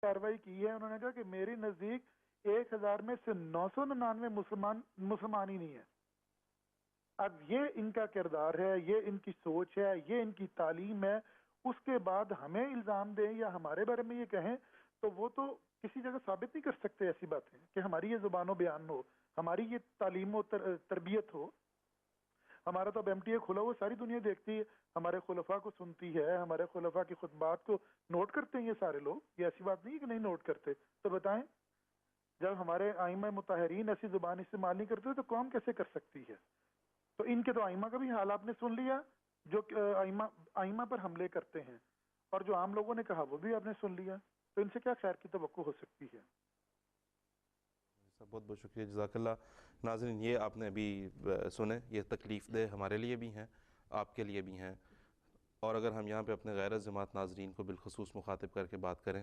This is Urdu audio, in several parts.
کاروائی کی ہے. انہوں نے کہا کہ میری نزدیک 1000 میں سے 999 مسلمان ہی نہیں ہے. اب یہ ان کا کردار ہے، یہ ان کی سوچ ہے، یہ ان کی تعلیم ہے. اس کے بعد ہمیں الزام دیں یا ہمارے بارے میں یہ کہیں تو وہ تو کسی جگہ ثابت نہیں کر سکتے ایسی باتیں کہ ہماری یہ زبان و بیان ہو، ہماری یہ تعلیم و تربیت ہو. ہمارا تو اب ایم ٹی اے کھلا ہوا ساری دنیا دیکھتی ہے، ہمارے خلفاء کو سنتی ہے، ہمارے خلفاء کی خطبات کو نوٹ کرتے ہیں یہ سارے لوگ. یہ ایسی بات نہیں ہے کہ نہیں نوٹ کرتے. تو بتائیں جب ہمارے آئمہ مطہرین ایسی زبان استعمال نہیں کرتے تو قوم کیسے کر سکتی ہے؟ تو ان کے تو آئمہ کا بھی حال آپ نے سن لیا جو آئمہ پر حملے کرتے ہیں، اور جو عام لوگوں نے کہا وہ بھی آپ نے سن لیا. تو ان سے کیا خیر کی توقع ہو سکتی ہے؟ بہت بہت شکریہ، جزاک اللہ. ناظرین یہ آپ نے ابھی سنے، یہ تکلیف دہ ہمارے لیے بھی ہیں، آپ کے لیے بھی ہیں. اور اگر ہم یہاں پہ اپنے غیر جماعت ناظرین کو بالخصوص مخاطب کر کے بات کریں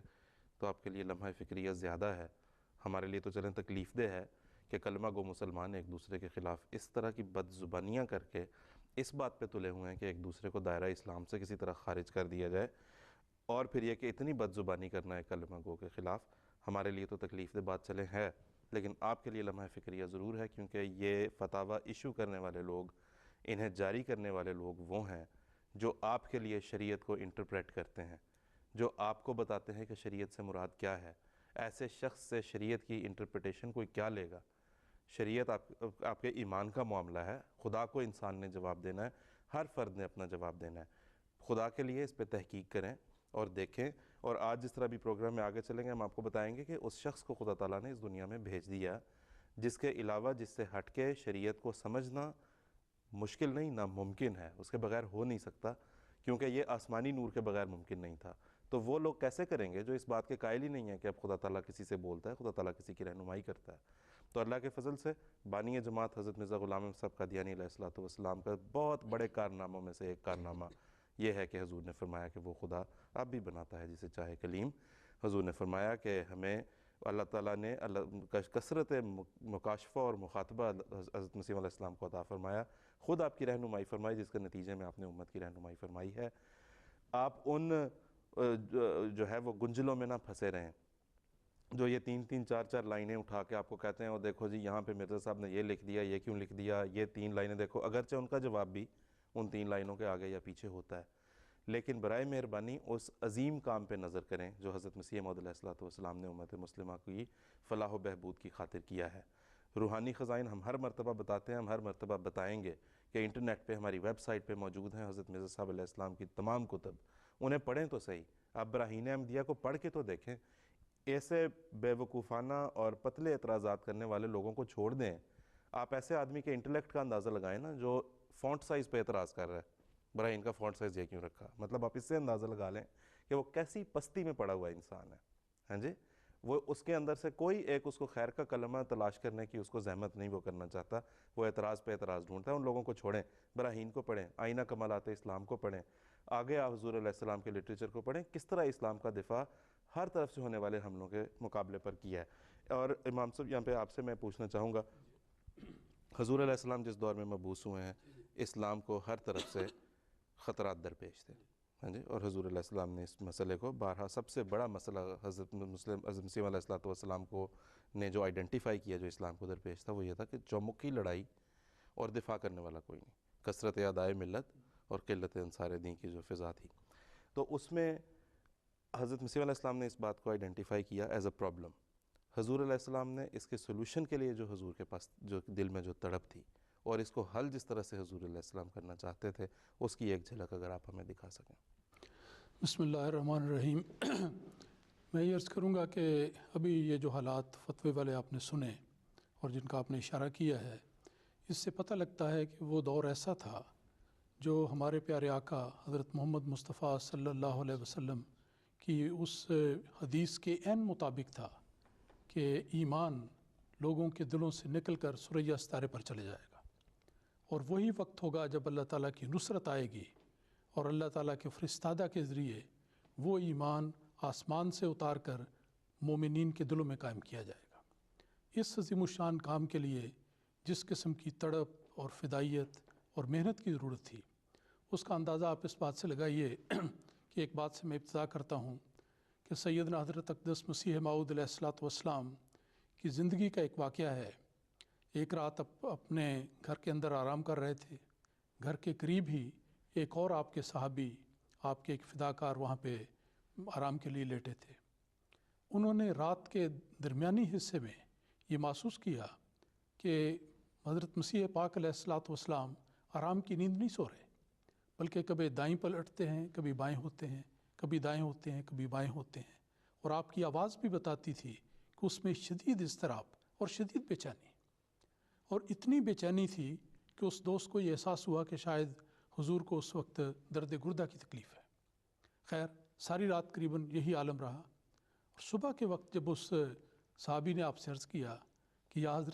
تو آپ کے لیے لمحہ فکریہ زیادہ ہے. ہمارے لیے تو چلیں تکلیف دہ ہے کہ کلمہ گو مسلمان ایک دوسرے کے خلاف اس طرح کی بد زبانیاں کر کے اس بات پہ تلے ہوئے ہیں کہ ایک دوسرے کو دائرہ اسلام سے کسی طرح خارج کر دیا جائے. اور پھر یہ کہ اتنی بد زبانی کرنا ہے کلمہ گو کے خلاف، ہمارے لیے تو تکلیف دہ بات چلے ہے، لیکن آپ کے لیے لمحہ فکریہ ضرور ہے، کیونکہ یہ فتاویٰ ایشو کرنے والے لوگ، انہیں جاری کرنے والے لوگ وہ ہیں جو آپ کے لیے شریعت کو انٹرپریٹ کرتے ہیں، جو آپ کو بتاتے ہیں کہ شریعت سے مراد کیا ہے. ایسے شخص سے شریعت کی انٹرپریٹیشن کوئی کیا لے گا؟ شریعت آپ کے ایمان کا معاملہ ہے. خدا کو انسان نے جواب دینا ہے، ہر فرد نے اپنا جواب دینا ہے. خدا کے لیے اس پہ تحقیق کریں اور دیکھیں. اور آج جس طرح بھی پروگرام میں آگے چلیں گے ہم آپ کو بتائیں گے کہ اس شخص کو خدا تعالیٰ نے اس دنیا میں بھیج دیا جس کے علاوہ، جس سے ہٹ کے شریعت کو سمجھنا مشکل نہیں، ناممکن ہے، اس کے بغیر ہو نہیں سکتا، کیونکہ یہ آسمانی نور کے بغیر ممکن نہیں تھا. تو وہ لوگ کیسے کریں گے جو اس بات کے قائل ہی نہیں ہیں کہ اب خدا تعالیٰ کسی سے بولتا ہے، خدا تعالیٰ کسی کی رہنمائی کرتا ہے. تو اللہ کے فضل سے بانی جماعت حضرت مرزا غلام احمد صاحب قادیانی علیہ السلام کا بہت بڑے کارناموں میں سے ایک کارنامہ یہ ہے کہ حضور نے فرمایا کہ وہ خدا اب بھی بناتا ہے جسے چاہے کلیم. حضور نے فرمایا کہ ہمیں اللہ تعالیٰ نے کثرت مکاشفہ اور مخاطبہ حضرت مسیح علیہ السلام کو عطا فرمایا، خود آپ کی رہنمائی فرمائی، جس کے نتیجے میں آپ نے امت کی رہنمائی فرمائی ہے. آپ ان جو ہے وہ گنجلوں میں نہ پھنسے رہیں جو یہ 3 4 لائنیں اٹھا کے آپ کو کہتے ہیں اور دیکھو جی یہاں پہ مرزا صاحب نے یہ لکھ دیا، یہ کیوں لکھ دیا، یہ 3 لائنیں دیکھو. اگرچہ ان کا جواب بھی ان 3 لائنوں کے آگے یا پیچھے ہوتا ہے، لیکن برائے مہربانی اس عظیم کام پہ نظر کریں جو حضرت مسیح موعود علیہ السلام نے امت مسلمہ کی فلاح و بہبود کی خاطر کیا ہے. روحانی خزائن ہم ہر مرتبہ بتاتے ہیں، ہم ہر مرتبہ بتائیں گے کہ انٹرنیٹ پہ ہماری ویب سائٹ پہ موجود ہیں حضرت مرزا صاحب علیہ السلام کی تمام کتب. انہیں پڑھیں تو صحیح، آپ براہین احمدیہ کو پڑھ کے تو دیکھیں. ایسے بے وقوفانہ اور پتلے اعتراضات کرنے والے لوگوں کو چھوڑ دیں. آپ ایسے آدمی کے انٹلیکٹ کا اندازہ لگائیں نا جو فونٹ سائز پہ اعتراض کر رہا ہے، براہین کا فونٹ سائز یہ کیوں رکھا. مطلب آپ اس سے اندازہ لگا لیں کہ وہ کیسی پستی میں پڑا ہوا انسان ہے. ہاں جی، وہ اس کے اندر سے کوئی ایک اس کو خیر کا کلمہ تلاش کرنے کی اس کو زحمت نہیں وہ کرنا چاہتا، وہ اعتراض پہ اعتراض ڈھونڈتا ہے. ان لوگوں کو چھوڑیں، براہین کو پڑھیں، آئینہ کمالات اسلام کو پڑھیں، آگے آپ حضور علیہ السلام کے لٹریچر کو پڑھیں، کس طرح اسلام کا دفاع ہر طرف سے ہونے والے حملوں کے مقابلے پر کیا ہے. اور امام صاحب یہاں پہ آپ سے میں پوچھنا چاہوں گا، حضور علیہ السلام جس دور میں مبعوث ہوئے ہیں اسلام کو ہر طرف سے خطرات درپیش تھے. ہاں جی، اور حضور علیہ السلام نے اس مسئلے کو بارہا، سب سے بڑا مسئلہ حضرت مسیح علیہ السلام کو نے جو آئیڈینٹیفائی کیا جو اسلام کو درپیش تھا وہ یہ تھا کہ چومکھی لڑائی اور دفاع کرنے والا کوئی نہیں، کثرت اعدائے ملت اور قلت انصار دین کی جو فضا تھی. تو اس میں حضرت مسیح علیہ السلام نے اس بات کو آئیڈینٹیفائی کیا ایز اے پرابلم. حضور علیہ السلام نے اس کے سولوشن کے لیے جو حضور کے پاس جو دل میں جو تڑپ تھی اور اس کو حل جس طرح سے حضور علیہ السلام کرنا چاہتے تھے، اس کی ایک جھلک اگر آپ ہمیں دکھا سکیں. بسم اللہ الرحمن الرحیم. میں یہ عرض کروں گا کہ ابھی یہ جو حالات فتوے والے آپ نے سنے اور جن کا آپ نے اشارہ کیا ہے، اس سے پتہ لگتا ہے کہ وہ دور ایسا تھا جو ہمارے پیارے آقا حضرت محمد مصطفیٰ صلی اللہ علیہ وسلم کی اس حدیث کے عین مطابق تھا کہ ایمان لوگوں کے دلوں سے نکل کر ثریا ستارے پر چلے جائے گا، اور وہی وقت ہوگا جب اللہ تعالیٰ کی نصرت آئے گی اور اللہ تعالیٰ کے فرستادہ کے ذریعے وہ ایمان آسمان سے اتار کر مومنین کے دلوں میں قائم کیا جائے گا. اس عظیم الشان کام کے لیے جس قسم کی تڑپ اور فدائیت اور محنت کی ضرورت تھی، اس کا اندازہ آپ اس بات سے لگائیے کہ ایک بات سے میں ابتدا کرتا ہوں کہ سیدنا حضرت اقدس مسیح موعود علیہ الصلوۃ والسلام کی زندگی کا ایک واقعہ ہے۔ ایک رات اپنے گھر کے اندر آرام کر رہے تھے، گھر کے قریب ہی ایک اور آپ کے صحابی، آپ کے ایک فداکار وہاں پہ آرام کے لیے لیٹے تھے۔ انہوں نے رات کے درمیانی حصے میں یہ محسوس کیا کہ حضرت مسیح پاک علیہ الصلوۃ والسلام آرام کی نیند نہیں سو رہے، بلکہ کبھی دائیں پلٹتے ہیں، کبھی بائیں ہوتے ہیں، کبھی دائیں ہوتے ہیں، کبھی بائیں ہوتے ہیں، اور آپ کی آواز بھی بتاتی تھی کہ اس میں شدید اضطراب اور شدید بے چینی، اور اتنی بے چینی تھی کہ اس دوست کو یہ احساس ہوا کہ شاید حضور کو اس وقت درد گردہ کی تکلیف ہے۔ خیر ساری رات قریباً یہی عالم رہا، اور صبح کے وقت جب اس صحابی نے آپ سے عرض کیا کہ یا حضرت